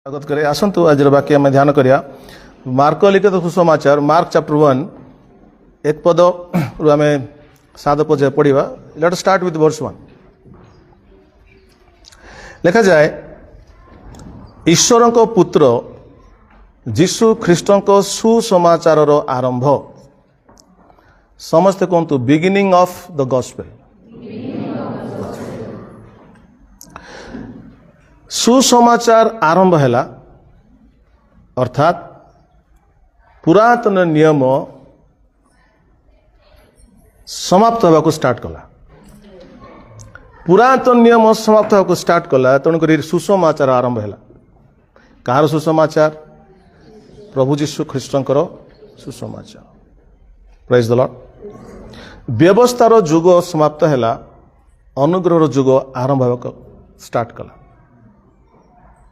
स्वागत करें आसतु आज वाक्य आम ध्यान करिया मार्क लिखित सुसमाचार मार्क चैप्टर 1 एक पद रु आम 7 पद पढ़ा लेट स्टार्ट विथ वर्स 1 लिखा जाए ईश्वर को पुत्र जीशु ख्रीष्ट को सुसमाचार आरंभ समस्ते कहतु बिगिनिंग ऑफ द गॉस्पेल सुसमाचार आरंभ है अर्थात पुरातन नियम समाप्त होगा स्टार्ट कला पुरातन नियम समाप्त होगा स्टार्ट कला तेणुक सुसमाचार आरंभ है कहार सुसमाचार प्रभु जीशु ख्रीष्टंकर सुसमाचार प्रेज द लॉर्ड व्यवस्थार जुग समाप्त है अनुग्रह जुग आरंभ होगा स्टार्ट कला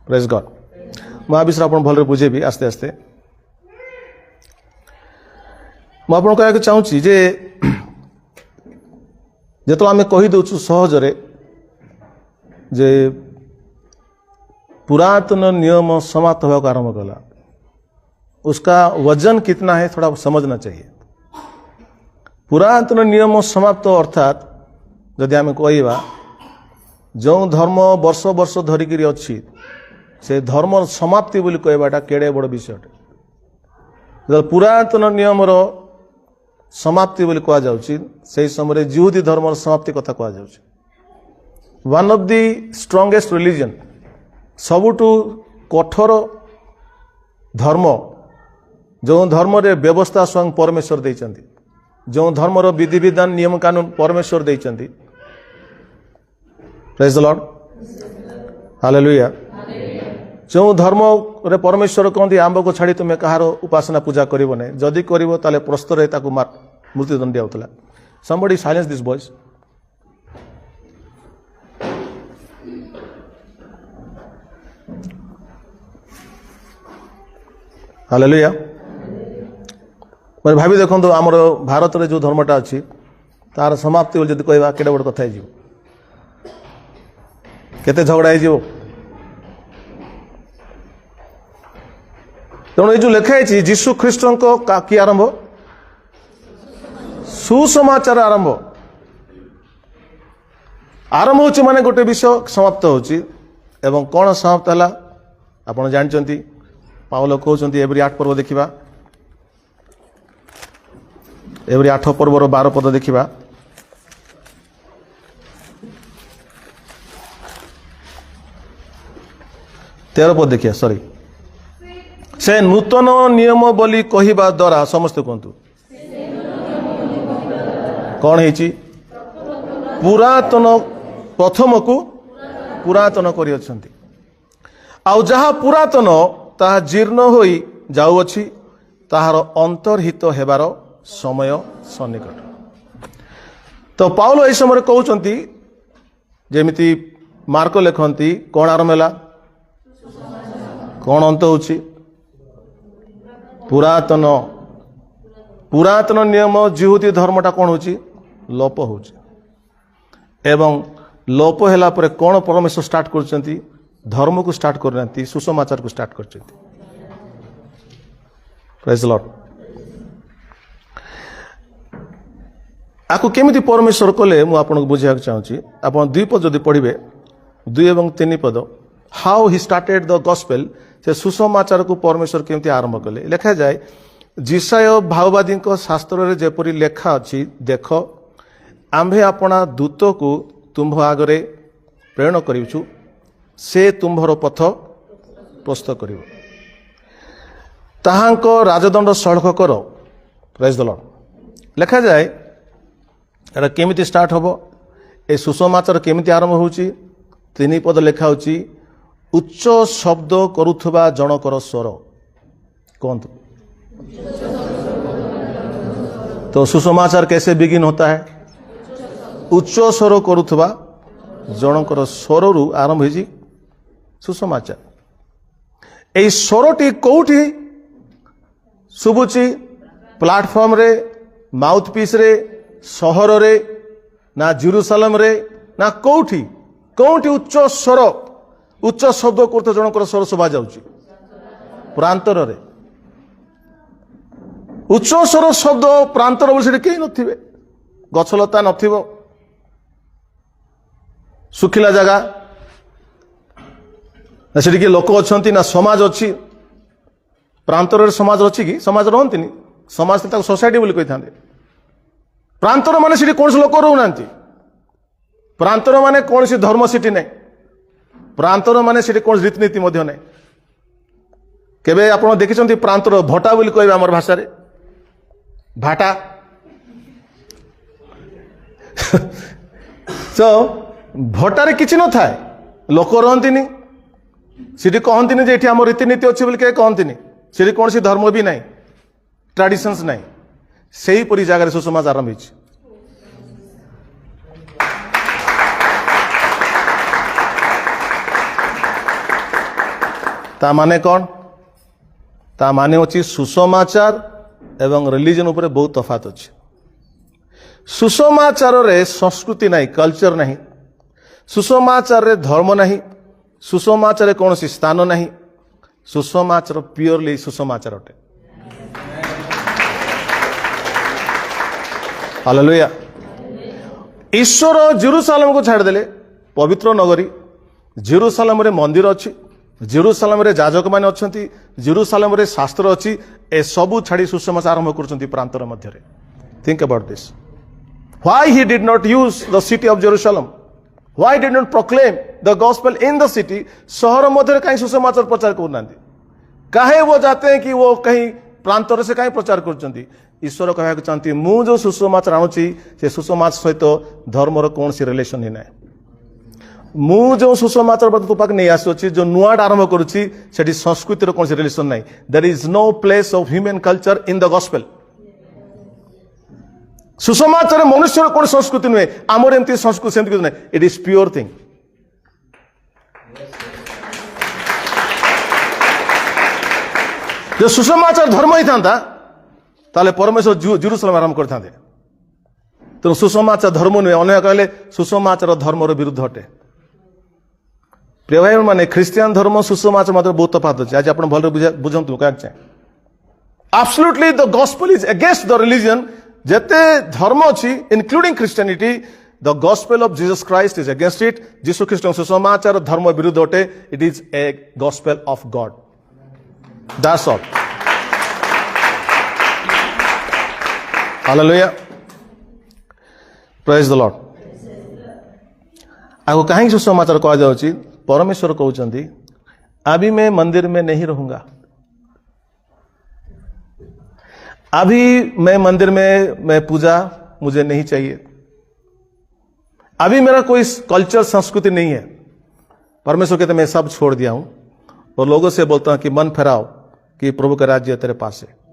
प्रेज गॉड मुझे विषय आप भल बुझेबी आस्ते आस्ते मुझे कहना चाहूँगी जे जो आम कहीदे सहजरे जे पुरातन नियम समाप्त होगा आरंभ कला उसका वजन कितना है थोड़ा समझना चाहिए। पुरातन नियम समाप्त अर्थात जदि आम कहवा जो धर्म वर्ष वर्ष धरिक अच्छी से धर्म समाप्ति बोली कहवाटा केड़े बड़ विषय पुरातन नियम समाप्ति बोली कह जाउछि समय जिहुदी धर्म समाप्ति कथा कह जाउछि one of the strongest religion सबुठु कठोर धर्म जो धर्म रे व्यवस्था स्वयं परमेश्वर देइछन्ति जो धर्म रो विधि विधान नियम कानून परमेश्वर देइछन्ति प्रेज द लॉर्ड हालेलुया जो धर्म रे परमेश्वर कहते आंब को छाड़ी तुम्हें कहार उपासना पूजा करिवो नै जदि करिवो ताले प्रस्तर रे ताकू मृत्युदंड दियाउतला somebody silence this voice hallelujah मैं भाभी देखो आमर भारत रे जो धर्मटा अच्छी तार समाप्ति बोली जदि कहवा केडे बड़ कथा हो केते झगड़ा हो तेणु ये जो लिखा है जीशु ख्रीष्ट कि आरंभ सुसमाचार आरंभ आरंभ हो माने गोटे विषय समाप्त हो कौन समाप्त है आप जानते पावल कहते एवरी 8 पर्व देखा एवरी 8 पर्वर 12 पद देखा तेरह पद देखिए सॉरी से नूतन नियम बोली कहवा द्वारा समस्त कहतु कौन है पुरातन प्रथम को पुरातन कर जहा पुरातन ताहा जीर्ण हो जाउछि ताहार अंतर्हित हेबार समय सन्निकट तो पाउल यह समय कहते जेमिति मार्क लिखती कौन आरंभ है कौन अंत होछि पुरातन पुरातन नियम जिहुदी धर्मटा कौन होछि लोप होछि एवं लोप हैला परे कौन परमेश्वर स्टार्ट करछंती धर्म को स्टार्ट करनांती सुसमाचार को स्टार्ट करछंती प्रेज द लॉर्ड आको केमिति परमेश्वर कले मु आपन बुझाक चाहूची आपन 2 पद जदि पढ़िबे 2 एवं 3 पद how he started the gospel से सुसमाचार को परमेश्वर केमती आरंभ कले लिखा जाए जिसाय भाववादी शास्त्र रे जेपरी लेखा अच्छी देख आम्भे अपना दूत को तुम्भ आगरे प्रेरण करिछु से तुम्भर पथ प्रस्तुत करिवो ताहांको राजदंड सड़क करो प्रेज द लॉर्ड लिखा जाए एटा केमिति स्टार्ट हबो ए सुसमाचार केमिति आरंभ होउची 3 पद लेखा होउची उच्च शब्द करुथबा जनकर स्वर कहतु तो सुसमाचार कैसे बिगिन होता है उच्च स्वर करुथबा जनकर स्वर रु आरंभ होई सुसमाचार ए स्वरटी कोठी सुबुची प्लाटफॉर्म रे माउथ पीस रे सहर रे ना जेरूसलम रे ना कोठी कोठी उच्च स्वर उच्च शब्द करते जनकर स्वर शोभा जाउची प्रांतर रे उच्च स्वर शब्द प्रांतर बोली सेठी केही नथिबे गछलता नथिबो सुखिला जगह ना सेठी के लोक अछंती ना समाज अछि प्रांतर समाज अछि कि समाज रहंतिनी समाज ताको सोसाइटी बोली कहि थांदे प्रांतर माने सेठी कोन लोक रहउनांती प्रांतर माने कौन सी धर्म सेठी नहीं प्रांतर माने सेठी कौन रीतिनीति मध्य नहीं केबे आपण देखिछंती प्रांतर भटा बोली कहबे हमर भाषा रे भाटा तो भटारे किछि न थाए लोक रहंतिनी सेठी कहंतिनी जे एठी हमर रीतिनीति अछि बोली के कहंतिनी सेठी कौन सी धर्म भी नहीं ट्रेडिशंस नहीं सेही परी जगह सुसमाज आरंभ होइछि ता माने कौन ता माने होची सुसमाचार एवं रिलीजन ऊपर बहुत तफात अछि सुसमाचार रे संस्कृति नहीं कल्चर नहीं सुसमाचार रे धर्म नहीं सुसमाचार रे कौन सी स्थान नहीं सुसमाचार प्योरली सुसमाचार अटे हालेलुया ईश्वर जेरूसालेम को छाड़ देले पवित्र नगरी जेरूसालेम रे मंदिर अछि जेरूसालेम रे जाजक माने अछंती जेरूसालेम रे शास्त्र अछि ए सबु छाड़ी सुसमाचार आरंभ करछंती प्रांतर मध्य रे think about this why he did not use the city of Jerusalem why did not proclaim the gospel in the city शहर मध्य रे काई सुसमाचार प्रचार करनांती काहे वो जाते हैं कि वो कहीं प्रांतर से काई प्रचार करछंती ईश्वर कहया चाहती मु जो सुसमाचार आणुची से सुसमाचार सहित धर्मर कौन सी रिलेशन ही नाही मु जो सुसमाचार तो पाक नहीं आसुची जो नुआट आरंभ करुची सेठी संस्कृतिर कौन सी रिलेशन नहीं there is no place of human culture in the gospel सुसमाचार मनुष्य कौन संस्कृति नुहे आमर एमती संस्कृति सेमती नहीं इट इज प्योर थिंग जो सुसमाचार धर्म ही था ताले परमेश्वर जेरूसालेम आरंभ करते तेणु सुसमाचार धर्म नुहे अन्य कहले सुसमाचार धर्मर विरुद्ध अटे प्रिय भाई माने ख्रिस्टियन धर्म सुसमाचार मध्य बहुत तफात अछि आज आपण भल बुझंतु कहक चाहे absolutely the gospel is against the religion जते धर्म अछि including Christianity the gospel of Jesus Christ is against it यीशु ख्रीष्ट सुसमाचार धर्म विरुद्ध अटे it is a gospel of God that's all hallelujah praise the Lord आगो कहीं सुसमाचार कहा जाउची परमेश्वर कहउचंदी अभी मैं मंदिर में नहीं रहूंगा अभी मैं मंदिर में मैं पूजा मुझे नहीं चाहिए अभी मेरा कोई कल्चर संस्कृति नहीं है परमेश्वर कहते मैं सब छोड़ दिया हूं और लोगों से बोलता हूं कि मन फेराओ कि प्रभु का राज्य तेरे पास है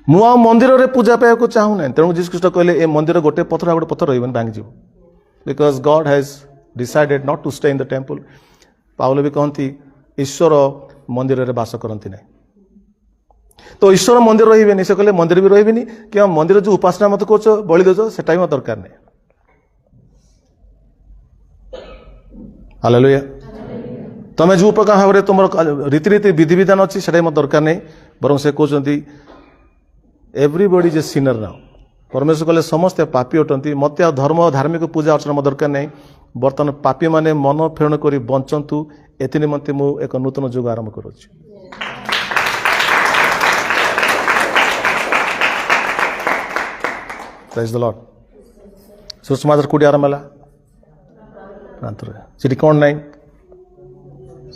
मु आ मंदिर रे पूजा पाया को चाहू ना तेणु जीसस ख्रीष्ट कहले ए मंदिर गोटे पत्थर रही भांगी जीव because God has decided not to stay in the temple Paul भी कहती ईश्वर मंदिर रे बास करती ना तो ईश्वर मंदिर रही से कहले मंदिर भी रही कि मंदिर जो उपासना मत कर बलि दौच से दरकार नहीं हालेलुया तमें जो प्रकार भाव में तुम रीतिनीति विधि विधान अच्छी से दरकार नहीं बरं से कहते everybody is a Sinner now परमेश्वर कहले समस्त पापी अटंती मत धर्म धार्मिक पूजा अर्चना मत दरकार नहीं बर्तमान पापी माने मन फेरण करी बंचंतु एति निमंते मु एक नूतन युग आरंभ करूछि प्रेज द लॉर्ड सुसमाचार कोडी आरंभ होला प्रांतर सिटी कोन नहीं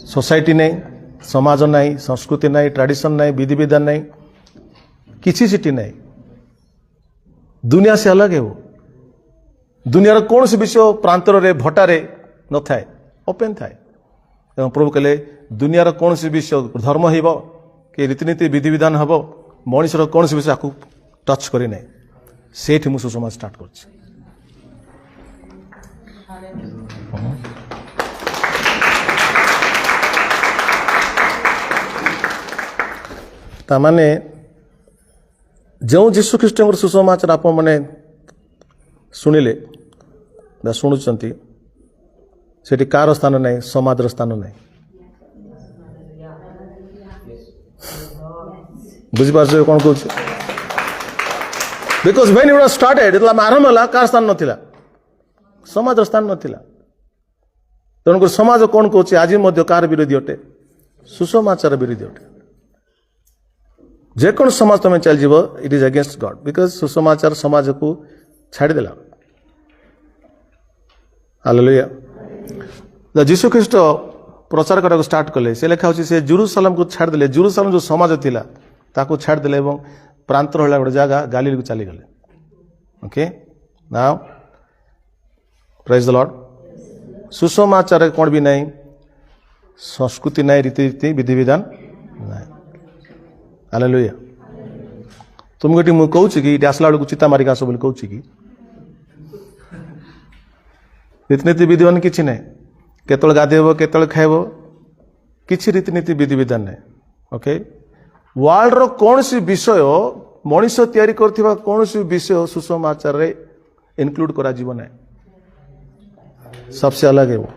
सोसाइटी नहीं समाज नहीं संस्कृति नहीं ट्रेडिशन नहीं विधि विधान नहीं किसी सिटी नहीं दुनिया से अलग है वो दुनिया कौन सी विषय प्रांतर रे भटारे न थाए ओपन थाए एवं प्रभु कहले दुनिया कौन सी विषय धर्म हो कि रीतिनीति विधि विधान हम मनुष्यर कौन सी विषय आपको टच करी नहीं सेठी मु सुसमाज स्टार्ट कर तामाने जो जीशु ख्रीष्ट सुसमाचार आप मैंने शुणिले ବା ଶୁଣୁଛନ୍ତି ସେଠି କାହାର ସ୍ଥାନ ନାହିଁ, ସମାଜର ସ୍ଥାନ ନାହିଁ। ବୁଝିପାରୁଛ କ'ଣ କହୁଛି? Because when it was started, ଯେତେବେଳେ ଆରମ୍ଭ ହେଲା କାହାର ସ୍ଥାନ ନଥିଲା, ସମାଜର ସ୍ଥାନ ନଥିଲା। ତେଣୁକରି ସମାଜ କ'ଣ କହୁଛି ଆଜି ମଧ୍ୟ କାହାର ବିରୋଧୀ ଅଟେ? ସୁସମାଚାର ବିରୋଧୀ ଅଟେ। ଯେକୌଣସି ସମାଜ ତମେ ଚାଲିଯିବ, it is against god, because ସୁସମାଚାର ସମାଜକୁ ଛାଡ଼ିଦେଲା। ହାଲେଲୁୟା। ଯୀଶୁ ଖ୍ରୀଷ୍ଟ ପ୍ରଚାର କରିବାକୁ ଷ୍ଟାର୍ଟ କଲେ, ସେ ଲେଖା ହେଉଛି ସେ ଜେରୁସାଲେମକୁ ଛାଡ଼ିଦେଲେ। ଜେରୁସାଲେମ ଯେଉଁ ସମାଜ ଥିଲା ତାକୁ ଛାଡ଼ିଦେଲେ ଏବଂ ପ୍ରାନ୍ତର ହେଲା ଗୋଟେ ଜାଗା ଗାଲିଲକୁ ଚାଲିଗଲେ। ଓକେ, ନାଓ ପ୍ରେଜ୍ ଦ ଲର୍ଡ। ସୁସମାଚାର କ'ଣ ବି ନାହିଁ, ସଂସ୍କୃତି ନାହିଁ, ରୀତିନୀତି ବିଧିବିଧାନ ନାହିଁ। ହାଲେଲୁୟା। ତୁମକୁ ଏଠି ମୁଁ କହୁଛି କି ଏଠି ଆସିଲା ବେଳକୁ ଚିତା ମାରିକି ଆସ ବୋଲି କହୁଛି କି? ରୀତିନୀତି ବିଧିବିଧାନ କିଛି ନାହିଁ। କେତେବେଳେ ଗାଧେଇବ, କେତେବେଳେ ଖାଇବ, କିଛି ରୀତିନୀତି ବିଧିବିଧାନ ନାହିଁ। ଓକେ, ୱାର୍ଲଡର କୌଣସି ବିଷୟ, ମଣିଷ ତିଆରି କରୁଥିବା କୌଣସି ବିଷୟ ସୁସମାଚାରରେ ଇନକ୍ଲୁଡ କରାଯିବ ନାହିଁ। सबसे अलग है वो।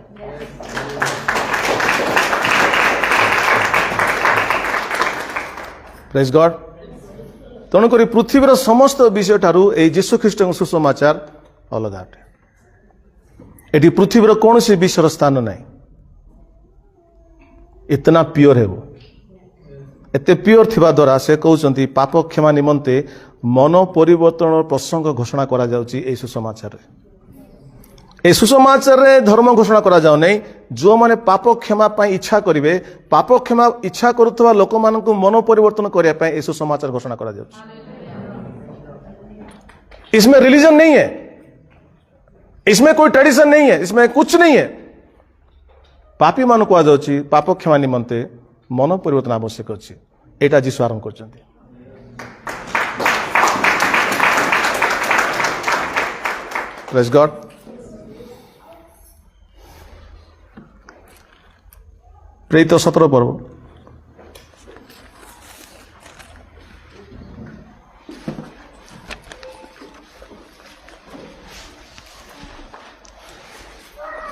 Praise God. तेणुक पृथ्वीर समस्त विषय ठारू ए जीशु ख्रीष्ट सुसमाचार अलग अटे। एटी पृथ्वीर कौन सी विषय स्थान नहीं, इतना प्योर है वो। एते प्योर थिबा द्वारा से कहउछंती पाप क्षमा निमंते मन परिवर्तन प्रसंग घोषणा करा जाउची ए सुसमाचार। ए सुसमाचार रे धर्म घोषणा करा जाउ नै, जो माने पाप क्षमा पई इच्छा करिवे, पाप क्षमा इच्छा करुथवा लोक मानकु मन परिवर्तन करिया पई ए सुसमाचार घोषणा करा जाउची। इसमें रिलीजन नहीं है, इसमें कोई ट्रेडिशन नहीं है, इसमें कुछ नहीं है। पापी मान को आजाउची पाप क्षमा निमंते मन परिवर्तन आवश्यक अछि। एटा जीशु आरंभ करछन्ती। Praise God. प्रेरित 17 पर्व।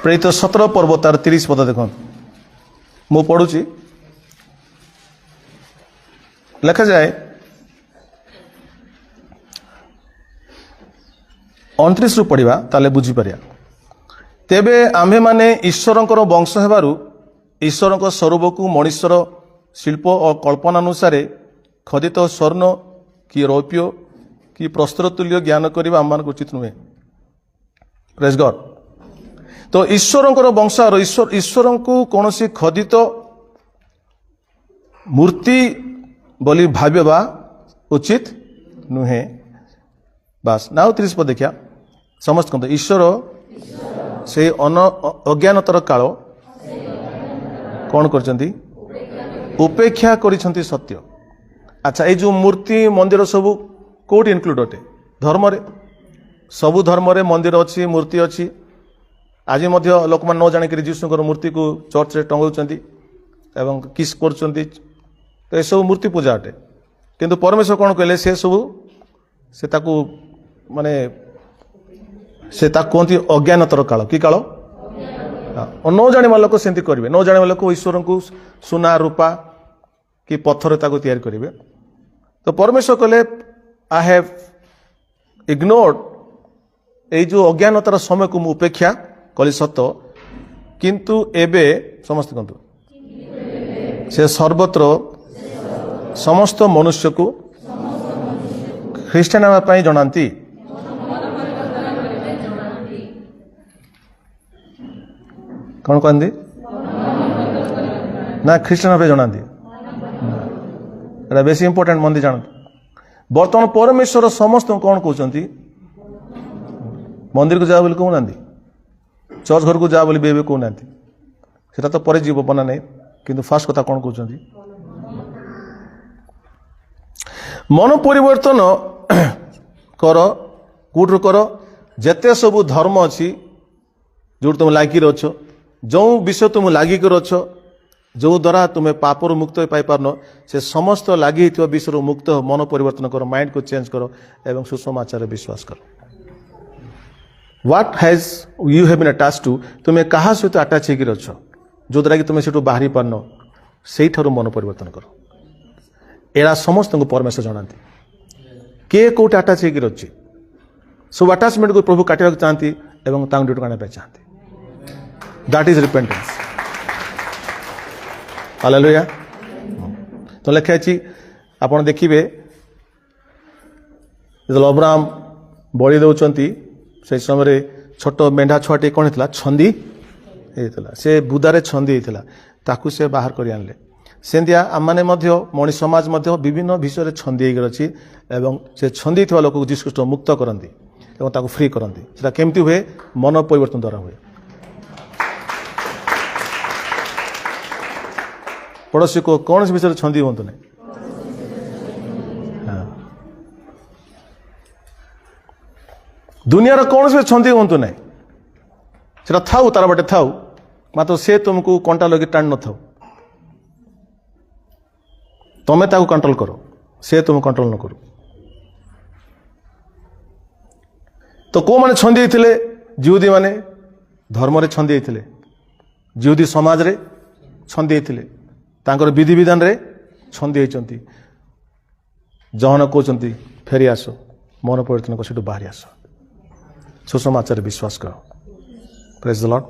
प्रेरित 17 पर्व तार 30 पद देखो, मु पढ़ुची। लिखा जाए 29 रु पढ़ा ताले बुझी पारिया। तेबे आम्भे माने ईश्वरंकर वंश हेबारु ईश्वर स्वरूप को मनुष्यर शिल्प और कल्पना अनुसार खदित स्वर्ण कि रौप्य कि प्रस्तर तुल्य ज्ञान करने आम मान उचित नुहे। Praise God. तो ईश्वर वंशार ईश्वर को कौन सी खदित मूर्ति बोली भाव्यवा उचित नुहे। बस नाउ 30 पद देखिया समस्त कहते ईश्वर से अज्ञानतर काल कौन करचंती उपेक्षा करिसंती सत्य। अच्छा, ये जो मूर्ति मंदिर सब कोटी इनक्लूड अटे? धर्म रे सबु धर्म रे मंदिर अच्छी, मूर्ति अच्छी। आज मध्य लोक मान न जानिक जीशुकर मूर्ति को चर्च रे टंगाउचंती एवं किस करचंती। तो ये सब मूर्ति पूजा अटे। किंतु परमेश्वर कौन कहले से सब से ताकू माने से ताकू कहती अज्ञानतर काल। कि काल? न जाने लोक सेमती करेंगे। न जाने लोक ईश्वर को सुना रूपा कि पत्थर ताको तैयार करेंगे। तो परमेश्वर कहले आई हैव इग्नोर्ड ए जो अज्ञानतार समय को मुझे उपेक्षा कली सत्य, किंतु एबे समस्त कहतु से सर्वत्र समस्त मनुष्य को ख्रीष्टान होगा जनाती। कौन कहती ना ख्रीष्टान भाव जनाती। एटा बेसी इंपोर्टेंट मंदी जानते। बर्तमान परमेश्वर समस्त कौन कहते मंदिर को जा बोली कहूना, चर्च घर को जा बोली बेबे कहूना। सेटा तो पर जीव बना नहीं, किंतु फास्ट कथा कौन कहते मन परिवर्तन कर कूटर कर। जेते सब धर्म अच्छी जो तुम लागिक अच्छ, जो विषय तुम लागिक अच्छ, जो द्वारा तुम्हें पापर मुक्त पाई पारन, से समस्त लगी विषय मुक्त मन परिवर्तन कर, माइंड को चेंज कर एवं सुसमाचार विश्वास कर। What has you have been attached to? तुम कहा सहित आटाच होकर अछ जो द्वारा कि तुम से बाहरी पारन से मन परिवर्तन कर एरा समस्त को परमेश्वर जनाती किए कौट आटाच होकर अच्छी सब आटाचमेंट को प्रभु काटा चाहती एवं ड्यूटी करने चाहती दैट इज रिपेंटेंस हालेलुया तो लिखा है आप देखिए जो अब्राहम बलि दौरान से समय छोट मेढ़ा छुआटे कौन होता छंदी होता से बुदारे छंदी होता ताकू से बाहर कर आनले सेंदिया आम मैंने मणि समाज विभिन्न विषय छंदी होकर अच्छी एवं से छंदी थोड़ा लोक जीशु ख्रीष्ट मुक्त करती और फ्री करती से केमती हुए मन परिवर्तन द्वारा हुए पड़ोसी को कौन से विषय छंदी हूँ नहीं दुनिया कौन से छंदी हूँ ना से था तार बाटे था मात्र से तुमको कंटा लगे टाण न था तुम्हें ताको कंट्रोल करो से तुम कंट्रोल न करो तो को माने छंदी होते जिहुदी माने धर्म रे छंदी होते जिहुदी समाज रे छंदी होते तांकर विधि विधान रे छंदी होती जहन कहते फेरी आस मन परिवर्तन कर सीटू बाहरी आस सुसमाचार विश्वास कर प्रेज द लॉर्ड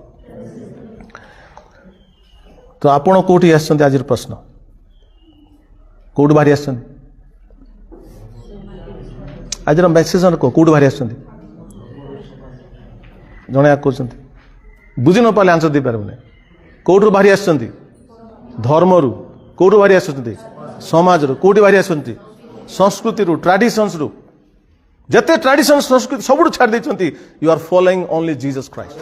तो आपण कोठी आछन आज प्रश्न कोड बाहरी आछन आज मेसेज को कोड बाहरी आछन जने कहते बुझी न पाले आंसर दे पारे कौटू बाहरी आछन धर्म रु कौटू बाहरी आछन समाज रु कौटी बाहरी आछन संस्कृति रु ट्रेडिशंस रु जते ट्रेडिशन संस्कृति सब छाड़ देते you are following only Jesus Christ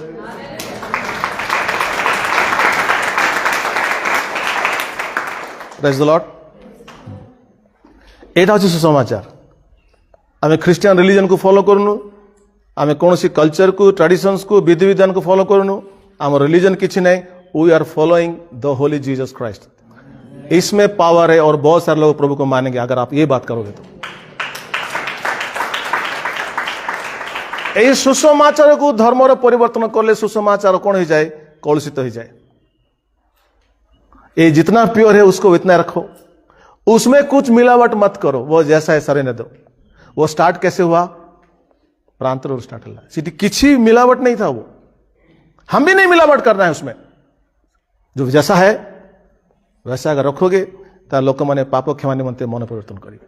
praise the lord एटा होछि सुसमाचार आमे क्रिश्चियन रिलीजन को फॉलो करनु आमे कोनोसी कल्चर को ट्रेडिशंस को विधि विधान को फॉलो करनु आम रिलीजन किछि नहीं we are following the holy Jesus Christ इसमें पावर है और बहुत सारे लोग प्रभु को मानेंगे अगर आप ये बात करोगे तो यही सुसमाचार को धर्म परिवर्तन करले सुसमाचार कौन हो जाए कलुषित हो जाए ये जितना प्योर है उसको इतना रखो उसमें कुछ मिलावट मत करो वो जैसा है सरे न दो वो स्टार्ट कैसे हुआ प्रांतर स्टार्ट हुआ सीटी किसी मिलावट नहीं था वो हम भी नहीं मिलावट करना है उसमें जो जैसा है वैसा अगर रखोगे तो लोक मैंने पाप क्षमा निमंते मन परिवर्तन करेंगे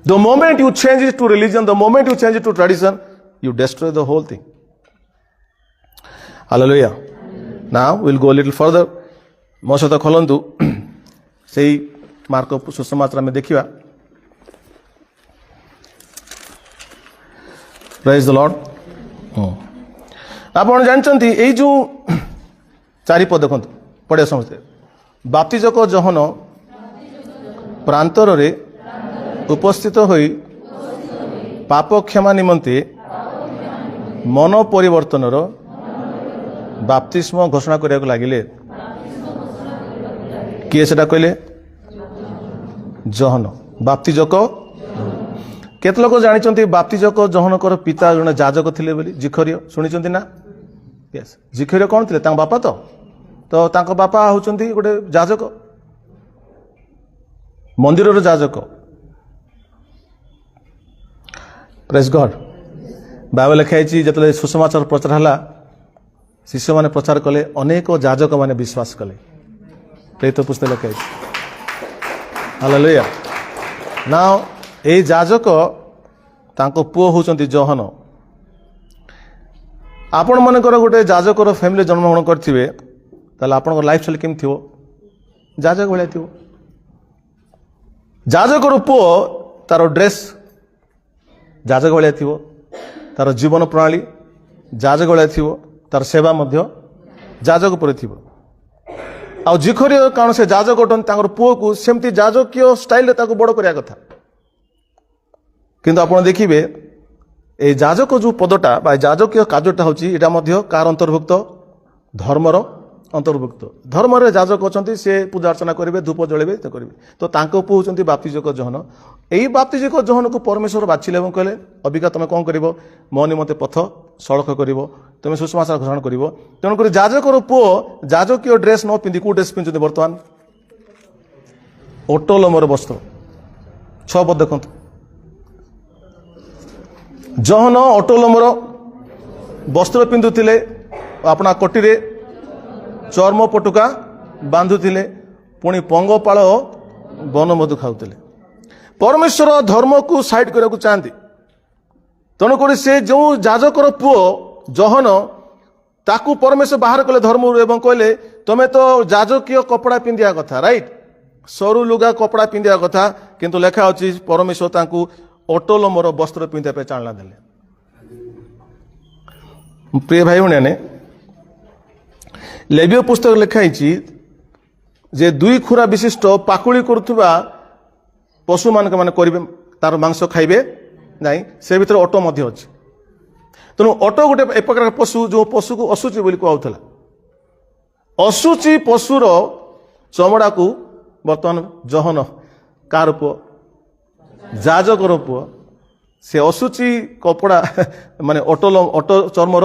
the moment you change it to religion the moment you change it to tradition you destroy the whole thing hallelujah now we'll go a little further mo sata kholantu sei marko susamatra me dekhiba praise the lord आपण जानचंती एई जो चारि पद देखंतु पढे समझते बाप्तिजक जहन प्रांतर रे उपस्थित होई पाप क्षमा निमंते मन परिवर्तन बाप्तिस्म घोषणा करने को लगिले किए से कहले जहन बाप्तिजक केत लोक जानी बाप्तिजक जहनकर पिता जन जाजक थे जिखरिय शुणी ना यस जिखरिय कौन थे बापा तो तांको बापा होचंती गोटे जाजक मंदिर जाजक प्रेज गॉड बाइबल लिखाई जो सुसमाचार प्रचार है शिष्य मैंने प्रचार कले अनेक जाजक मैंने विश्वास कले प्रेरित पुस्तक लिखाई हालेलुया नाउ ए जाजक तांको पुओ होचंती जहन आपण मनकर गोटे जाजकर फैमिली जन्मग्रहण करथिबे ताले आपण लाइफ स्टाइल केम थिवो जाजक भलिया थिवो जाजकर पुओ तार ड्रेस जाजक भलिया थिवो तार जीवन प्रणाली जाजक भलिया थिवो तार सेवा मध्य जाजक पर थिवो आ जिखरी कारण से जाजक अटन तांकर पुओ को सेमती जाजकीय स्टाइल ताको बड़ करिया कथा किंतु आपण देखिबे ए जाजक जो पदटा बा जाजकीय कार्यटा होची एटा मध्य कार अंतर्भुक्त धर्मर अंतर्भुक्त धर्म रे जाजक अछंती से पूजा अर्चना करेंगे धूप जलेबे तो करेंगे तो तांको पुओ होचंती बाप्तिजक जहन एई बाप्तिजक जहन को परमेश्वर बाछिले कहले अबिका तुम कौन कर मो निमंते पथ ସଳଖ କରିବ, ତୁମେ ସୁସମାଚାର ଘୋଷଣା କରିବ। ତେଣୁକରି ଯାଜକର ପୁଅ ଯାଜକୀୟ ଡ୍ରେସ୍ ନ ପିନ୍ଧି କୋଉ ଡ୍ରେସ୍ ପିନ୍ଧୁଛନ୍ତି ବର୍ତ୍ତମାନ? ଓଟ ଲୋମର ବସ୍ତ୍ର। 6 ପଦ ଦେଖନ୍ତୁ। ଜହନ ଓଟ ଲୋମର ବସ୍ତ୍ର ପିନ୍ଧୁଥିଲେ, ଆପଣା କୋଟିରେ ଚର୍ମ ପଟୁକା ବାନ୍ଧୁଥିଲେ, ପୁଣି ପଙ୍ଗପାଳ ବନମଧୁ ଖାଉଥିଲେ। ପରମେଶ୍ୱର ଧର୍ମକୁ ସାଇଡ୍ କରିବାକୁ ଚାହାନ୍ତି। ତେଣୁକରି ସେ ଯେଉଁ ଯାଜକର ପୁଅ ଜହନ, ତାକୁ ପରମେଶ୍ୱର ବାହାର କଲେ ଧର୍ମରୁ ଏବଂ କହିଲେ ତମେ ତ ଯାଜକୀୟ କପଡ଼ା ପିନ୍ଧିବା କଥା, ରାଇଟ୍, ସରୁ ଲୁଗା କପଡ଼ା ପିନ୍ଧିବା କଥା, କିନ୍ତୁ ଲେଖା ଅଛି ପରମେଶ୍ୱର ତାଙ୍କୁ ଓଟଲୋମର ବସ୍ତ୍ର ପିନ୍ଧିବା ପାଇଁ ଚାଳନା ଦେଲେ। ପ୍ରିୟ ଭାଇ ଭଉଣୀମାନେ, ଲେବୀୟ ପୁସ୍ତକ ଲେଖା ହେଇଛି ଯେ 2 ଖୁରା ବିଶିଷ୍ଟ ପାକୁଳି କରୁଥିବା ପଶୁମାନଙ୍କୁ ମାନେ କରିବେ, ତାର ମାଂସ ଖାଇବେ ନାହିଁ, ସେ ଭିତରେ ଓଟ ମଧ୍ୟ ଅଛି। ତେଣୁ ଓଟ ଗୋଟେ ଏ ପ୍ରକାର ପଶୁ, ଯେଉଁ ପଶୁକୁ ଅଶୁଚି ବୋଲି କୁହାଉଥିଲା। ଅଶୁଚି ପଶୁର ଚମଡ଼ାକୁ ବର୍ତ୍ତମାନ ଜହନ, କାହାର ପୁଅ? ଯାଜକର ପୁଅ, ସେ ଅଶୁଚି କପଡ଼ା ମାନେ ଓଟ ଚର୍ମର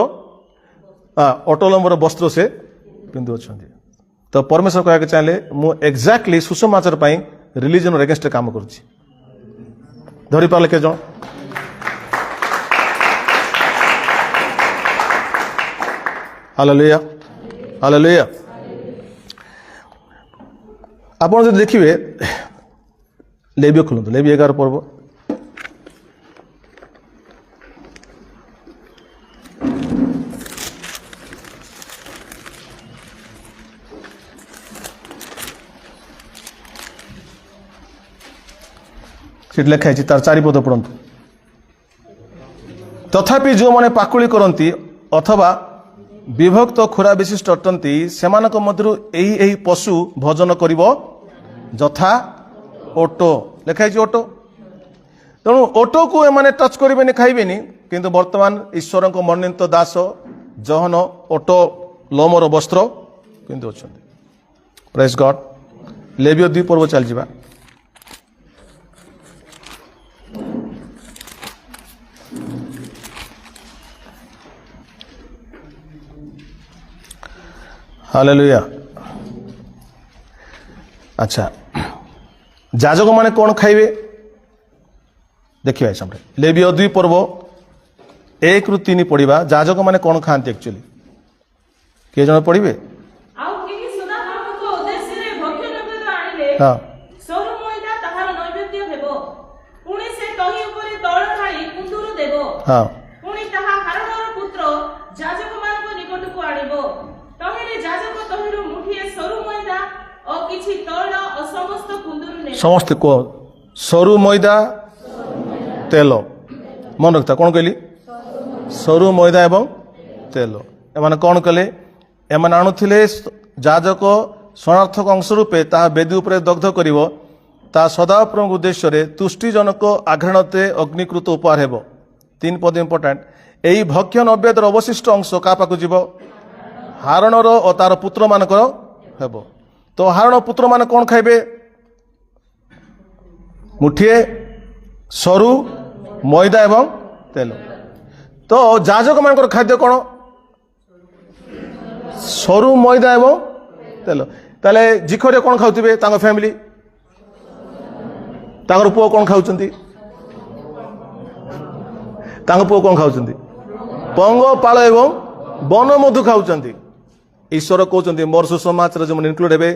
ଓଟଲୋମର ବସ୍ତ୍ର ସେ ପିନ୍ଧୁଅଛନ୍ତି। ତ ପରମେଶ୍ୱର କହିବାକୁ ଚାହିଁଲେ ମୁଁ ଏକ୍ଜାକ୍ଟଲି ସୁସମାଚାର ପାଇଁ ରିଲିଜନର ଏଗେନ୍ଷ୍ଟରେ କାମ କରୁଛି। ଧରିପାରିଲେ କେତେ ଜଣ? Hallelujah, hallelujah. ଆପଣ ଯଦି ଦେଖିବେ ଲେବୀୟ ଖୋଲନ୍ତୁ, ଲେବୀ 11 ପର୍ବ। ସେଠି ଲେଖା ହେଇଛି, ତାର 4 ପଦ ପଢ଼ନ୍ତୁ। ତଥାପି ଯେଉଁମାନେ ପାକୁଳି କରନ୍ତି ଅଥବା ବିଭକ୍ତ ଖୁରା ବିଶିଷ୍ଟ ଅଟନ୍ତି, ସେମାନଙ୍କ ମଧ୍ୟରୁ ଏହି ପଶୁ ଭୋଜନ କରିବ, ଯଥା ଓଟ। ଲେଖା ହେଇଛି ଓଟ। ତେଣୁ ଓଟକୁ ଏମାନେ ଟଚ୍ କରିବେନି, ଖାଇବେନି। କିନ୍ତୁ ବର୍ତ୍ତମାନ ଈଶ୍ୱରଙ୍କ ମନୋନୀତ ଦାସ ଜହନ ଓଟ ଲୋମର ବସ୍ତ୍ର ପିନ୍ଧୁଅଛନ୍ତି। ପ୍ରେଜ୍ ଗଡ୍। ଲେବୀୟ 2 ପର୍ବ ଚାଲିଯିବା। ହାଲେଲୁୟା। ଆଚ୍ଛା, ଯାଜକ ମାନେ କ'ଣ ଖାଇବେ ଦେଖିବା ଏ ସମୟରେ। ଲେବୀୟ 2 ପର୍ବ 1ରୁ 3 ପଢିବା। ଯାଜକ ମାନେ କ'ଣ ଖାଆନ୍ତି ଆକ୍ଚୁଆଲି? କିଏ ଜଣେ ପଢିବେ? ହଁ, ସମସ୍ତେ କୁହ, ସରୁ ମଇଦା ତେଲ। ମନେ ରଖିଥା, କ'ଣ କହିଲି? ସରୁ ମଇଦା ଏବଂ ତେଲ। ଏମାନେ କ'ଣ କଲେ? ଏମାନେ ଆଣୁଥିଲେ, ଯାଜକ ଶରଣାର୍ଥକ ଅଂଶ ରୂପେ ତାହା ବେଦୀ ଉପରେ ଦଗ୍ଧ କରିବ, ତା ସଦାପ୍ରଭୁଙ୍କ ଉଦ୍ଦେଶ୍ୟରେ ତୁଷ୍ଟିଜନକ ଆଘ୍ରାଣତେ ଅଗ୍ନିକୃତ ଉପହାର ହେବ। 3 ପଦ ଇମ୍ପୋର୍ଟାଣ୍ଟ। ଏହି ଭକ୍ଷ୍ୟ ନୈବେଦ୍ୟର ଅବଶିଷ୍ଟ ଅଂଶ କାହା ପାଖକୁ ଯିବ? ହାରଣର ଓ ତାର ପୁତ୍ରମାନଙ୍କର ହେବ। ତ ହାରଣ ପୁତ୍ରମାନେ କ'ଣ ଖାଇବେ? ମୁଠିଏ ସରୁ ମଇଦା ଏବଂ ତେଲ। ତ ଯାଜକ ମାନଙ୍କର ଖାଦ୍ୟ କ'ଣ? ସରୁ ମଇଦା ଏବଂ ତେଲ। ତାହେଲେ ଜିଖରେ କ'ଣ ଖାଉଥିବେ ତାଙ୍କ ଫ୍ୟାମିଲି? ତାଙ୍କର ପୁଅ କ'ଣ ଖାଉଛନ୍ତି? ତାଙ୍କ ପୁଅ କ'ଣ ଖାଉଛନ୍ତି? ପଙ୍ଗପାଳ ଏବଂ ବନମଧୁ ଖାଉଛନ୍ତି। ଈଶ୍ୱର କହୁଛନ୍ତି ମୋର ସୁସମାଚାର ଯେଉଁମାନେ ଇନକ୍ଲୁଡ୍ ହେବେ,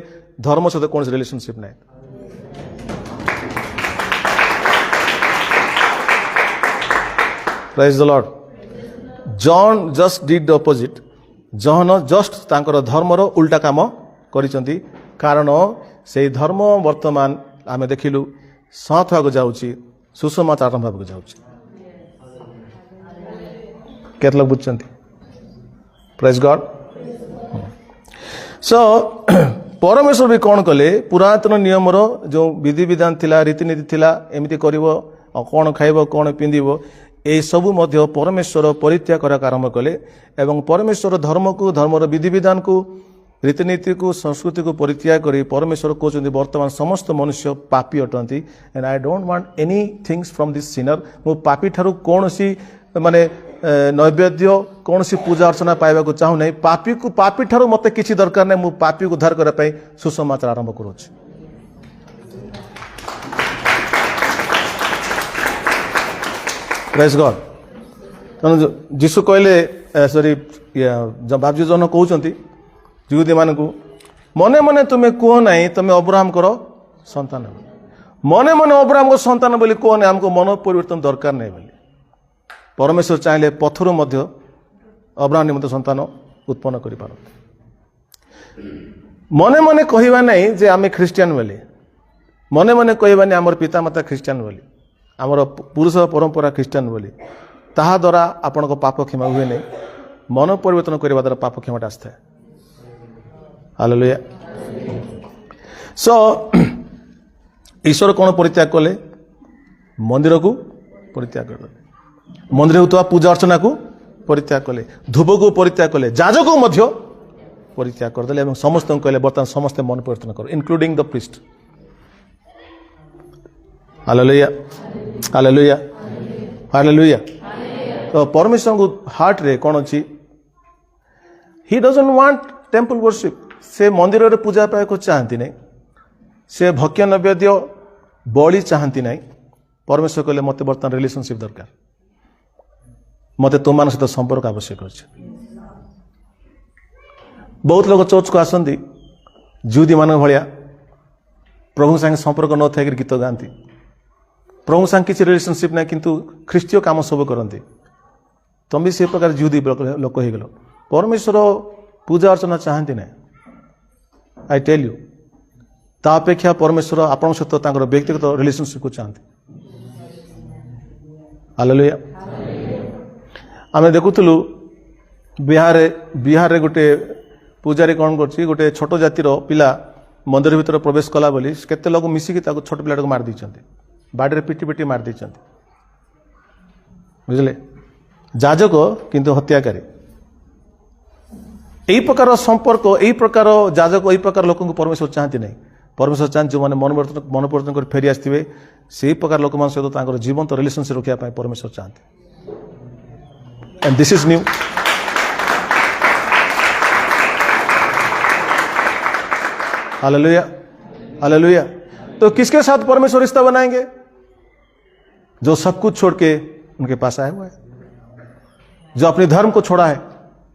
ଧର୍ମ ସହିତ କୌଣସି ରିଲେସନସିପ୍ ନାହିଁ। Praise the Lord. John just did the opposite. John just ତାଙ୍କର ଧର୍ମର ଉଲ୍ଟା କାମ କରିଛନ୍ତି। କାରଣ ସେଇ ଧର୍ମ ବର୍ତ୍ତମାନ ଆମେ ଦେଖିଲୁ ସମାପ୍ତ ହେବାକୁ ଯାଉଛି, ସୁସମାଚାର ଆରମ୍ଭ ହେବାକୁ ଯାଉଛି। କେତେ ଲୋକ ବୁଝୁଛନ୍ତି? ପ୍ରେଜ୍ ଗଡ୍। ସୋ ପରମେଶ୍ୱର ବି କ'ଣ କଲେ? ପୁରାତନ ନିୟମର ଯେଉଁ ବିଧିବିଧାନ ଥିଲା, ରୀତିନୀତି ଥିଲା, ଏମିତି କରିବ, କ'ଣ ଖାଇବ, କ'ଣ ପିନ୍ଧିବ, ଏସବୁ ମଧ୍ୟ ପରମେଶ୍ୱର ପରିତ୍ୟାଗ କରିବାକୁ ଆରମ୍ଭ କଲେ। ଏବଂ ପରମେଶ୍ୱର ଧର୍ମକୁ, ଧର୍ମର ବିଧିବିଧାନକୁ, ରୀତିନୀତିକୁ, ସଂସ୍କୃତିକୁ ପରିତ୍ୟାଗ କରି ପରମେଶ୍ୱର କହୁଛନ୍ତି ବର୍ତ୍ତମାନ ସମସ୍ତ ମନୁଷ୍ୟ ପାପୀ ଅଟନ୍ତି। And I don't want any things from this sinner. ମୁଁ ପାପୀ ଠାରୁ କୌଣସି ମାନେ नैवेद्य कौन सी पूजा अर्चना पाइबा को चाहू नहीं पापी ठारू मते किसी दरकार नहीं मु पापी को उद्धार करने सुसमाचार आरंभ करुच्ची प्रेज गॉड तेणु जीशु कहले सॉरी बाबजी जन कहते जुदी मान मने मने तुम्हें कह ना तुम्हें अब्राहम कर संतान मने मने अब्राहम को संतान बोली कह ना हमको मन परिवर्तन दरकार नहीं बोली परमेश्वर चाहिए पथर मध्य अब्राहम निमंत संतान उत्पन्न कर मने मने कहवा नहीं जे आम ख्रीस्टियान बोली मने मने कहवानी आमर पितामाता ख्रीस्टियान बोली आमर पुरुष परंपरा ख्रीस्टियान बोली ताहा द्वारा आपण को पाप क्षमा हुए नहीं मन परिवर्तन करने द्वारा पाप क्षमाटा आसता है हालेलुया सो ईश्वर कौन परित्याग कले मंदिर को परित्याग करदे मंदिर होता पूजा अर्चना को परित्याग कले धूप को परित्याग कले जाजक को परित्याग करदे समस्त कहले बर्तमान समस्त मन परिवर्तन कर including the priest hallelujah hallelujah hallelujah तो परमेश्वर को हार्ट रे कौन अच्छी he doesn't want temple worship से मंदिर रे पूजा पाए को चाहती नहीं से भक्ष्य नैवेद्य बलि चाहती नहीं परमेश्वर कहले मत बर्तमान रिलेशनशिप दरकार मत तुम मान सहित संपर्क आवश्यक अच्छे बहुत लोग चर्च को आसती जुदी मान भाया प्रभु संगे संपर्क न था गीत गाती प्रभु संगे किसी रिलेशनशिप ना किंतु ख्रीस्टीय काम सब करती तुम भी से प्रकार जुदी लोक हो गल परमेश्वर पूजा अर्चना चाहती ना आई टेल यू ता अपेक्षा परमेश्वर आपण सहित व्यक्तिगत रिलेशनशिप को चाहती हालेलुया आम देखुलु बिहार रे गोटे पूजारी कौन कर गोटे छोट जातिर पिला मंदिर भीतर प्रवेश कला बोली केते लोग मिसिकी छोट पिला को मार देइछन्ते बाड़ी पिटी पिटी मार देइछन्ते बुझले जाजक किंतु हत्याकारी यही प्रकार संपर्क यही प्रकार जाजक यही प्रकार लोक परमेश्वर चाहती नहीं परमेश्वर चाहते जो मैंने मन परिवर्तन कर फेरी आसवे से प्रकार लोक सहित जीवंत रिलेशनशिप रखा परमेश्वर चाहते and this is new hallelujah hallelujah तो किसके साथ परमेश्वर रिश्ता बनाएंगे जो सब कुछ छोड़ के उनके पास आया हुआ है जो अपने धर्म को छोड़ा है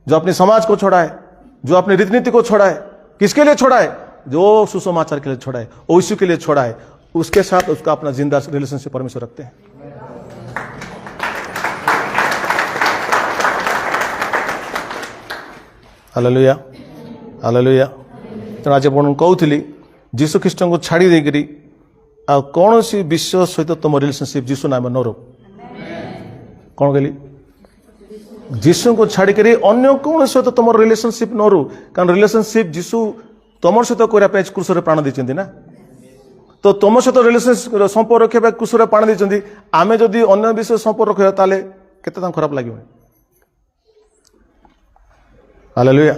जो अपने समाज को छोड़ा है जो अपनी रीतिनीति को छोड़ा है किसके लिए छोड़ा है जो सुसमाचार के लिए छोड़ा है यीशु के लिए छोड़ा है उसके साथ उसका अपना जिंदा रिलेशनशिप परमेश्वर रखते हैं हालेलुया हालेलुया तेणु आज आपण कहूली जीशु ख्रीस्ट को छाड़ी देकरी आ कौन सी विश्व सहित तुम रिलेशनशिप जीशु नाम न रो कौन कहली जीशु को छाड़ी करी अन्य कौन सहित तुम रिलेशनशिप न रू कारण रिलेशनशिप जीशु तुम सहित करने क्रूस प्राण देते ना तो तुम सहित रिलेशनशिप संपर्क रखा क्रूस प्राण देते आम जदि अन्य विषय संपर्क रखा ताले केते खराब लगे हालेलुया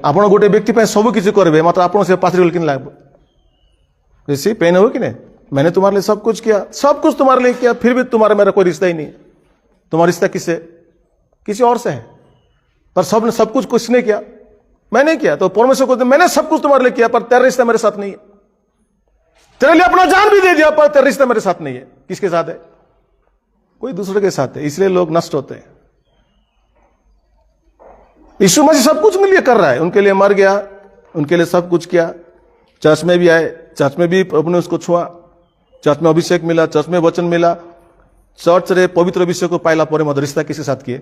आपण गोटे व्यक्ति पे सब किसी करेंगे मात्र आप पाथरी कि लगे सी पेन हो कि नहीं मैंने तुम्हारे लिए सब कुछ किया सब कुछ तुम्हारे लिए किया फिर भी तुम्हारा मेरा कोई रिश्ता ही नहीं तुम्हारा रिश्ता किससे किसी और से है पर सब कुछ किसने किया मैंने किया तो परमेश्वर को मैंने सब कुछ तुम्हारे लिए किया पर तेरा रिश्ता मेरे साथ नहीं है तेरे लिए अपना जान भी दे दिया पर तेरा रिश्ता मेरे साथ नहीं है किसके साथ है कोई दूसरे के साथ है इसलिए लोग नष्ट होते हैं यीशु मसीह सब कुछ उनके लिए कर रहा है उनके लिए मर गया उनके लिए सब कुछ किया चर्च में भी आए चर्च में भी अपने उसको छुआ चर्च में अभिषेक मिला चर्च में वचन मिला चर्च रे पवित्र विषय को पाइला पर मत रिश्ता किसके साथ किए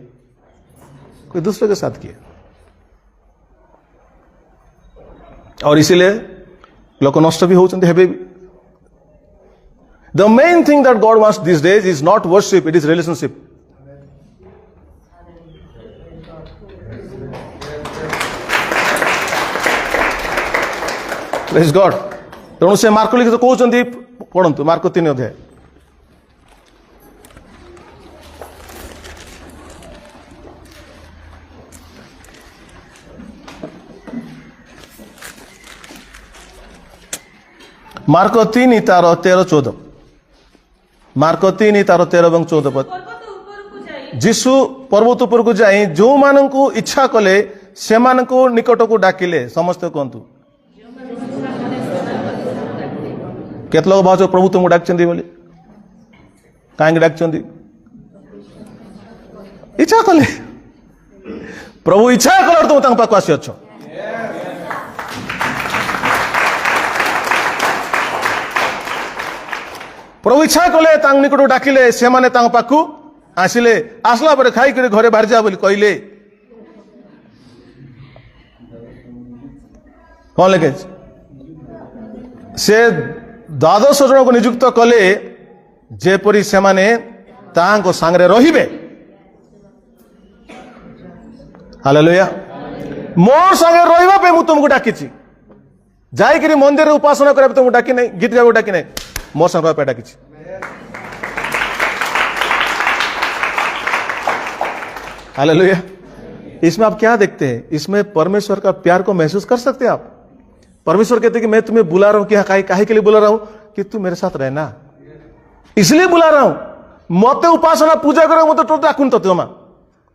कोई दूसरे के साथ किए और इसीलिए लोग नष्ट भी होते हेबे the main thing that God wants this days is not worship it is relationship praise God तेणु से मार्क लिखित कहते पढ़ंतु मार्क 3 अध्याय मार्क 3 तार 13-14 मार्क 3 तार 13 और 14 पद जीशु पर्वत उपर को जाई जो मान को इच्छा कले से मान को निकट को डाकिले समस्त कहतु केत लोग भाव प्रभु तुमको डाक बोली कहीं डाक इच्छा कले प्रभु इच्छा कल तुम पाक आसी अच्छ प्रभु इच्छा कले निकट डाकिले से माने पाखु आसिले आसला पर खाई कर घरे बाहर जा बोली कहले कौन लिखे से द्वादश जन को नियुक्त कले जेपरी से माने तांको सांगरे रहिबे हालेलुया मोर संगे रहिबा पे मु तुमको डाकिछि जाई करी मंदिर रे उपासना करे तुमको डाकी नहीं गीत गाबो डाकी नहीं मोर संगे पे डाकिछि हालेलुया इसमें आप क्या देखते हैं इसमें परमेश्वर का प्यार को महसूस कर सकते हैं आप परमेश्वर कहते हैं कि मैं तुम्हें बुला रहा हूं कि काहे के लिए बुला रहा हूं कि तू मेरे साथ रहना इसलिए बुला रहा हूं मते उपासना पूजा करे मते तो डाकुन तो तुम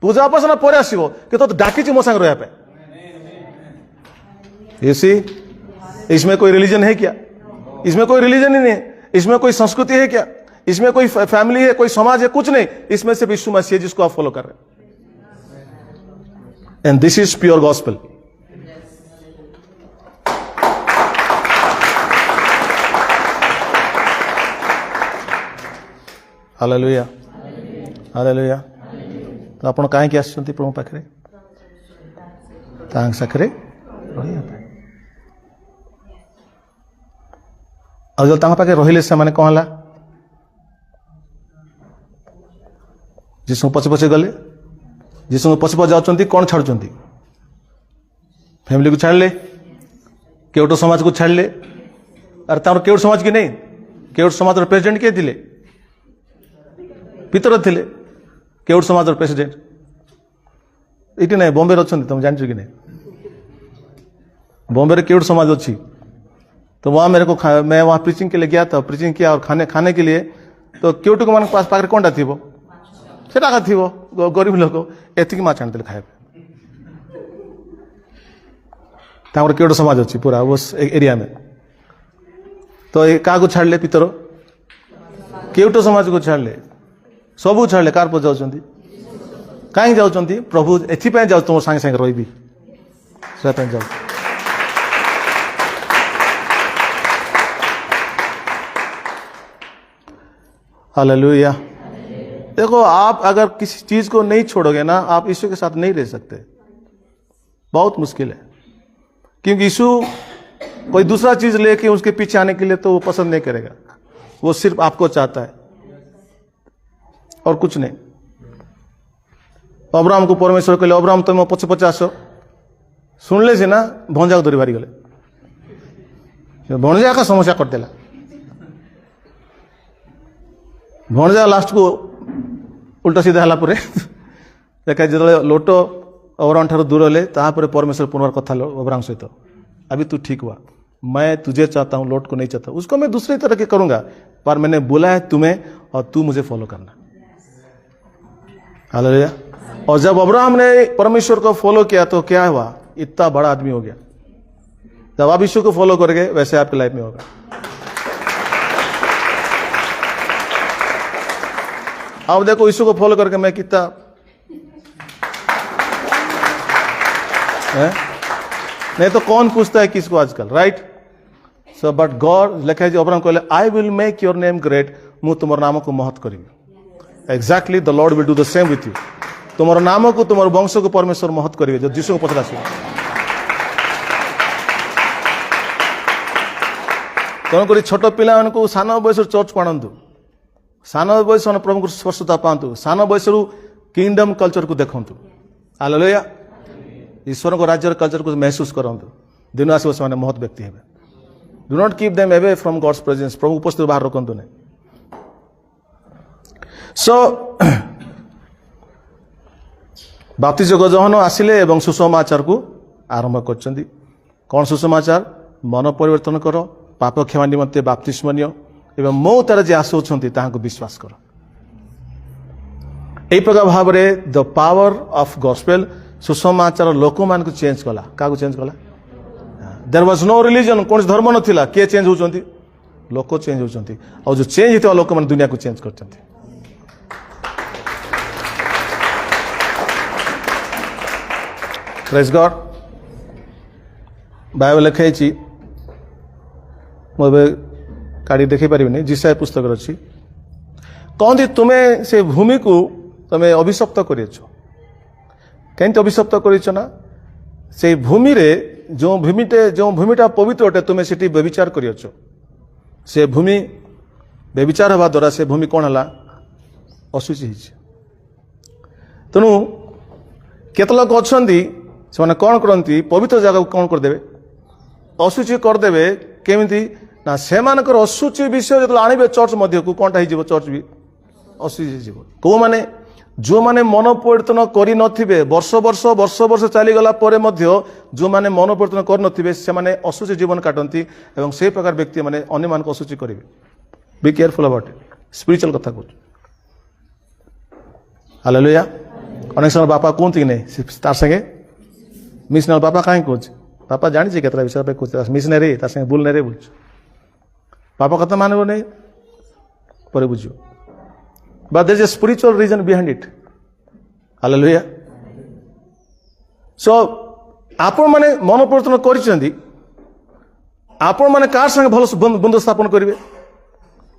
पूजा उपासना पर आसीबो कि तो डाकिछि मो संग रहया पे इसी इसमें कोई रिलीजन है क्या इसमें कोई रिलीजन ही नहीं है इसमें कोई संस्कृति है क्या इसमें कोई फैमिली है कोई समाज है कुछ नहीं इसमें सिर्फ यीशु मसीह है जिसको आप फॉलो कर रहे हैं and this is pure gospel hallelujah hallelujah तो आपण काहे आसछंती प्रभु पाखरे तांग सखरे और जो तांग पाखे रहिले से माने कहला जिसु पछे पछे गले जिसु पछे पछे जाउछंती कोन छाडुछंती फैमिली को छाड़ले केवटो समाज को छाड़ले अरे तार केवट समाज की नहीं केवट समाज रो प्रेसिडेंट के दिले पितर थिले केवट समाज प्रेसिडेंट ये ना बॉम्बे अच्छा तुम जान कि नहीं बॉम्बे केवट समाज अच्छी तो वहाँ मेरे को मैं वहाँ प्रीचिंग के लिए गया था प्रीचिंग किया और खाने के लिए तो केवट को मान पास पाखे कौन थी सेटा थी गरीब लोक एतिक माछ आनी खाए केवट समाज अच्छी पूरा उस एरिया में तो क्या को छाड़ले पितर केवट समाज को छाड़ले सबू छाड़ले कार पर जाऊँ कहीं जाऊँ प्रभु एपाई जाऊ तुम सांगे सांगे रही से जाऊ हालेलुया देखो आप अगर किसी चीज को नहीं छोड़ोगे ना आप यीशु के साथ नहीं रह सकते बहुत मुश्किल है क्योंकि यीशु कोई दूसरा चीज लेके उसके पीछे आने के लिए तो वो पसंद नहीं करेगा वो सिर्फ आपको चाहता है और कुछ नहीं अब्राहम को परमेश्वर कहले अब्राहम तुम पछे पछे आस सुनले से ना भंजा को धरी बारी गले भंजा का समस्या करदेला भंजा लास्ट को उल्टा सीधा हला परे देखा जो लोट अब्राहम ठार दूर हेले तापर परमेश्वर पुनर् कथा अब्राहम सहित अभी तू ठीक हुआ मैं तुझे चाहता हूं लोट को नहीं चाहता उसको मैं दूसरी तरह के करूंगा पर मैंने बोला है तुम्हें और तू मुझे फॉलो करना हालेलुया और जब अब्राहम ने परमेश्वर को फॉलो किया तो क्या हुआ इतना बड़ा आदमी हो गया जब आप यीशु को फॉलो करोगे वैसे आपकी लाइफ में होगा अब देखो यीशु को फॉलो करके मैं कितना नहीं तो कौन पूछता है किसको आजकल राइट सो बट गॉड लिखा है अब्राहम कहले I will make your name great मु तुम नाम को महत करी exactly the Lord will do the same with you तुम नाम को तुम वंश को परमेश्वर महत करेंगे जो यीशु को पचरा तेणुक छोट पिला सान बयस चर्च को आणतु सान बयस प्रभु को स्पर्शता पातु सान बयस किंगडम कल्चर को देखु हालेलुया ईश्वर को राज्य कल्चर को महसूस करूँ दिन आसो से महत व्यक्ति he do not keep them away from God's presence प्रभु उपस्थित बाहर रखु नहीं सो बाप्तिज जहन आसिले एवं सुसमाचार को आरंभ कर कौन सुसमाचार मन परिवर्तन कर पाप क्षमा निमंते बाप्तिस्म नियो एवं मो तार जे आसुछंती ताहाको विश्वास कर এই প্রকার ভাবে দ পাওয়ার অফ গসপেল সুসমাচার লোক মান চেঞ্জ কলা কাকু চেঞ্জ কলা देयर वाज नो रिलीजन कौन धर्म नथिला के चेंज होचंती लोक चेंज होचंती और जो चेंज हित लोक मान दुनिया को चेंज करचंती प्रेज गॉड बाइबल लिखाई मुझे काढ़ी देखी पारिनी जिसाय पुस्तक अच्छी कहती तुम्हें से भूमि को तुम्हें अभिशप्त कर कहीं अभिशप्त करना से भूमि रे जो भूमिटा पवित्र अटे तुम्हें से व्यभिचार कर से भूमि व्यभिचार हवा द्वारा से भूमि कौन है अशुचि तेणु केत लोक अच्छा से कौन करती पवित्र जगह को कौन करदे अशुचि करदे केमी ना से अशुचि विषय जो आणवे चर्च मध्य को कौनटा हो चर्च भी अशुचि कौ मैंने जो माने मन परिवर्तन कर नथिबे वर्ष वर्ष वर्ष वर्ष चलीगला जो माने मन परिवर्तन कर नथिबे से माने अशुचि जीवन काटती एवं से प्रकार व्यक्ति माने अन्य मान को अशुचि करेंगे be careful about it spiritual कथा कहूँ हालेलुया अनेक समय बापा कहते कि नहीं तार संगे मिशनल बापा कहीं कहूँ बापा जानी केतरा विषय पे कहते मिशनरी तार संगे बुल नहीं बोल बापा कथा मानव नहीं पर बुझो but there is a spiritual reason behind it hallelujah so आपण माने मन परिवर्तन करिसेंदी आपण माने कार संगे भल बंधु स्थापन करिवे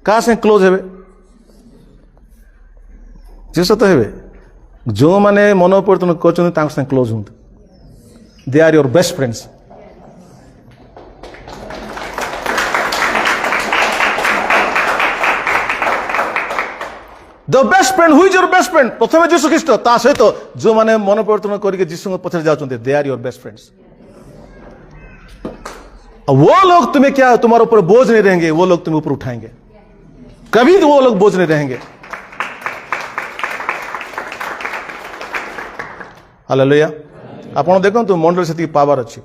कार संगे क्लोज हेबे जेस तो हेबे जो माने मन परिवर्तन करछन तांक संगे क्लोज हुंत they are your best friends the best friend who is your best friend प्रथम जीशु ख्रीस्ट ता सहित जो माने मन परिवर्तन करके जीशु पछे जाउछन्ते they are your best friends वो लोग तुम्हें क्या तुम्हारे ऊपर बोझ नहीं रहेंगे वो लोग तुम्हें ऊपर उठाएंगे कभी तो वो लोग बोझ नहीं रहेंगे हालेलुया आपण देखंतु मंडल सेति पावर अछि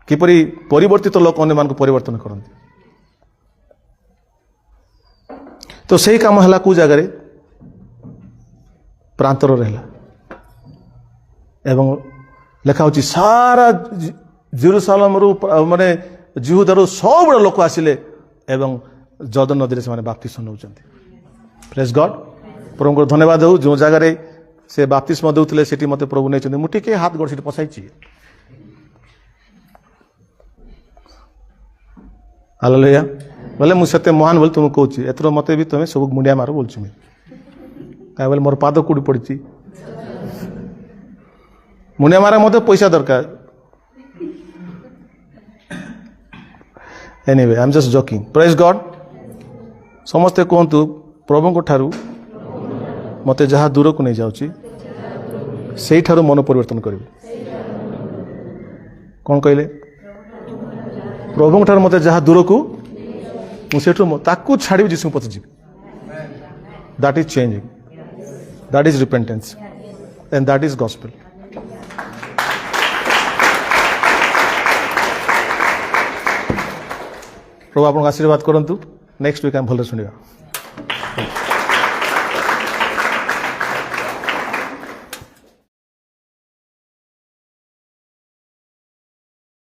किपरि परिवर्तित लोक अन्य मान को परिवर्तन करନ୍ତି तो सही काम है कौ जगार प्रांतर रहा एवं लिखा हो सारा जेरूसालेम माने जिहुदारू सब लोक आसिले एवं जर्दन नदी से बाप्तिस्म नौचंती प्रेज गॉड प्रभु को धन्यवाद हो जो जगार से बाप्तिस्म देउथिले सेठी मते प्रभु नहीं मु टिके हाथ गोड़ सेठी पसाइछि हालेलुया बोले मुझे महान बोल तुम कौच एथर मत भी तुम्हें सब मुंडिया मार बोल क्या बोले मोर पाद कौटी पड़ी मुंडिया मारा मत पैसा दरकार anyway I am just joking praise God समस्ते कहतु प्रभु को ठारू मते जहाँ दूर को नहीं जाऊँगी से ठारू मन परिवर्तन करी कौन कहले प्रभु ठारू मते जहाँ दूर को मुझे छाड़ी जीशु पते जी that is changing that is repentance and that is gospel प्रभु आपको आशीर्वाद करंतु नेक्स्ट वीक हम भले सुनिया।